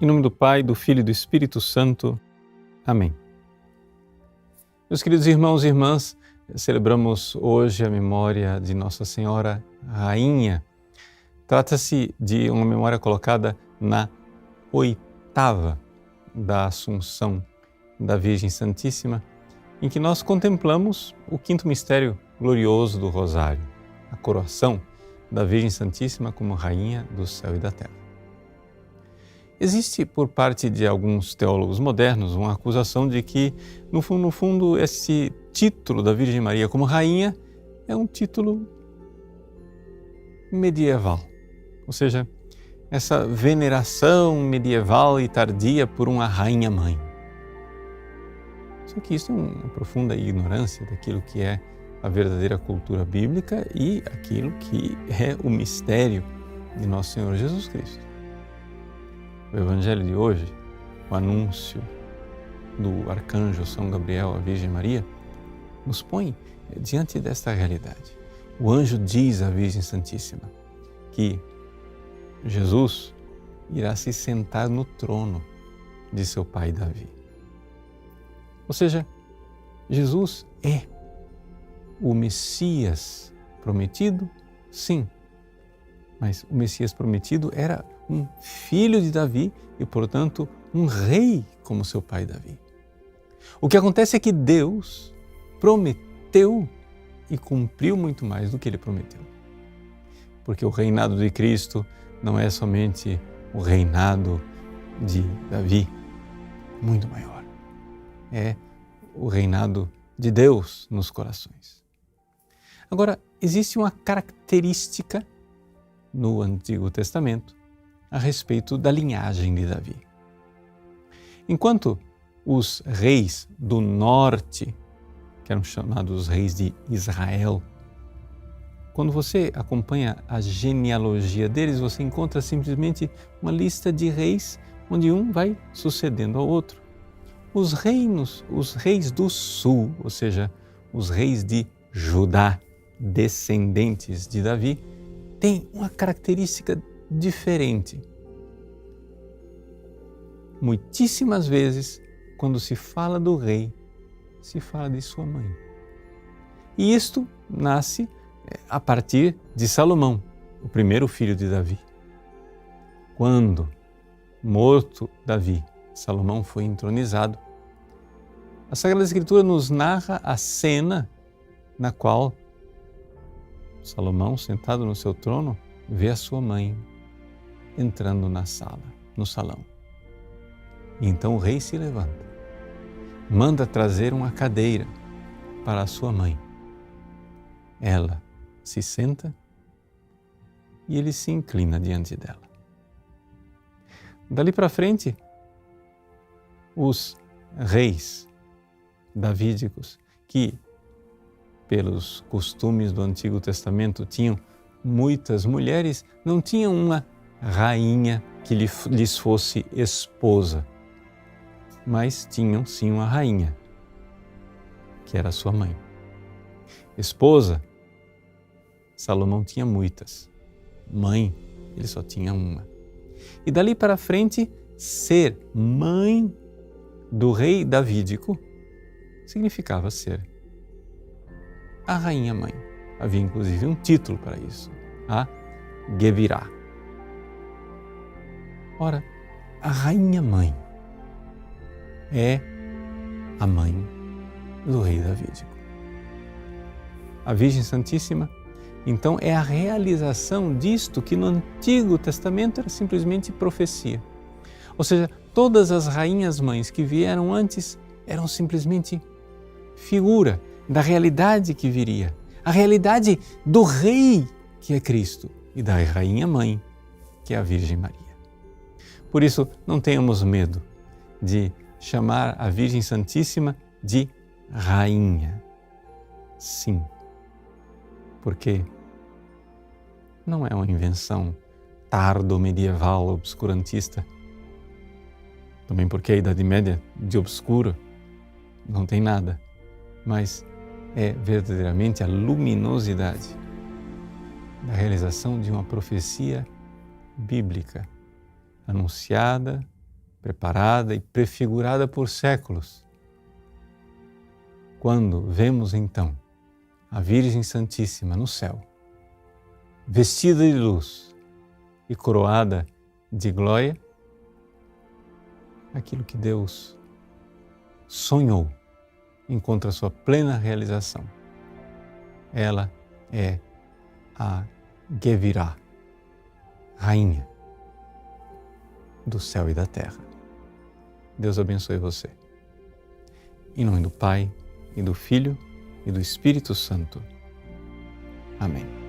Em nome do Pai, do Filho e do Espírito Santo. Amém. Meus queridos irmãos e irmãs, celebramos hoje a memória de Nossa Senhora Rainha. Trata-se de uma memória colocada na oitava da Assunção da Virgem Santíssima, em que nós contemplamos o quinto mistério glorioso do Rosário, a coroação da Virgem Santíssima como Rainha do céu e da terra. Existe, por parte de alguns teólogos modernos, uma acusação de que, no fundo, esse título da Virgem Maria como rainha é um título medieval. Ou seja, essa veneração medieval e tardia por uma rainha-mãe. Só que isso é uma profunda ignorância daquilo que é a verdadeira cultura bíblica e aquilo que é o mistério de Nosso Senhor Jesus Cristo. O Evangelho de hoje, o anúncio do arcanjo São Gabriel à Virgem Maria, nos põe diante desta realidade. O anjo diz à Virgem Santíssima que Jesus irá se sentar no trono de seu pai Davi. Ou seja, Jesus é o Messias prometido, sim, mas o Messias prometido era um filho de Davi e, portanto, um rei como seu pai Davi. O que acontece é que Deus prometeu e cumpriu muito mais do que ele prometeu. Porque o reinado de Cristo não é somente o reinado de Davi, muito maior. É o reinado de Deus nos corações. Agora, existe uma característica no Antigo Testamento a respeito da linhagem de Davi. Enquanto os reis do norte, que eram chamados reis de Israel, quando você acompanha a genealogia deles, você encontra simplesmente uma lista de reis onde um vai sucedendo ao outro. Os reis do sul, ou seja, os reis de Judá, descendentes de Davi, têm uma característica diferente. Muitíssimas vezes, quando se fala do rei, se fala de sua mãe. E isto nasce a partir de Salomão, o primeiro filho de Davi. Quando, morto Davi, Salomão foi entronizado, a Sagrada Escritura nos narra a cena na qual Salomão, sentado no seu trono, vê a sua mãe entrando na sala, no salão. E então o rei se levanta, manda trazer uma cadeira para a sua mãe. Ela se senta e ele se inclina diante dela. Dali para frente, os reis davídicos, que pelos costumes do Antigo Testamento tinham muitas mulheres, não tinham uma rainha que lhes fosse esposa, mas tinham sim uma rainha, que era sua mãe. Esposa, Salomão tinha muitas. Mãe, ele só tinha uma. E dali para frente, ser mãe do rei davídico significava ser a rainha-mãe. Havia inclusive um título para isso, a Gevirá. Ora, a rainha-mãe é a mãe do rei davídico. A Virgem Santíssima, então, é a realização disto que no Antigo Testamento era simplesmente profecia. Ou seja, todas as rainhas-mães que vieram antes eram simplesmente figura da realidade que viria, a realidade do rei que é Cristo e da rainha-mãe que é a Virgem Maria. Por isso, não tenhamos medo de chamar a Virgem Santíssima de rainha. Sim, porque não é uma invenção tardo-medieval, obscurantista. Também porque a Idade Média, de obscuro, não tem nada. Mas é verdadeiramente a luminosidade da realização de uma profecia bíblica, anunciada preparada e prefigurada por séculos. Quando vemos então a Virgem Santíssima no céu, vestida de luz e coroada de glória, aquilo que Deus sonhou encontra sua plena realização. Ela é a Gevirá, Rainha do céu e da terra. Deus abençoe você. Em nome do Pai, e do Filho, e do Espírito Santo. Amém.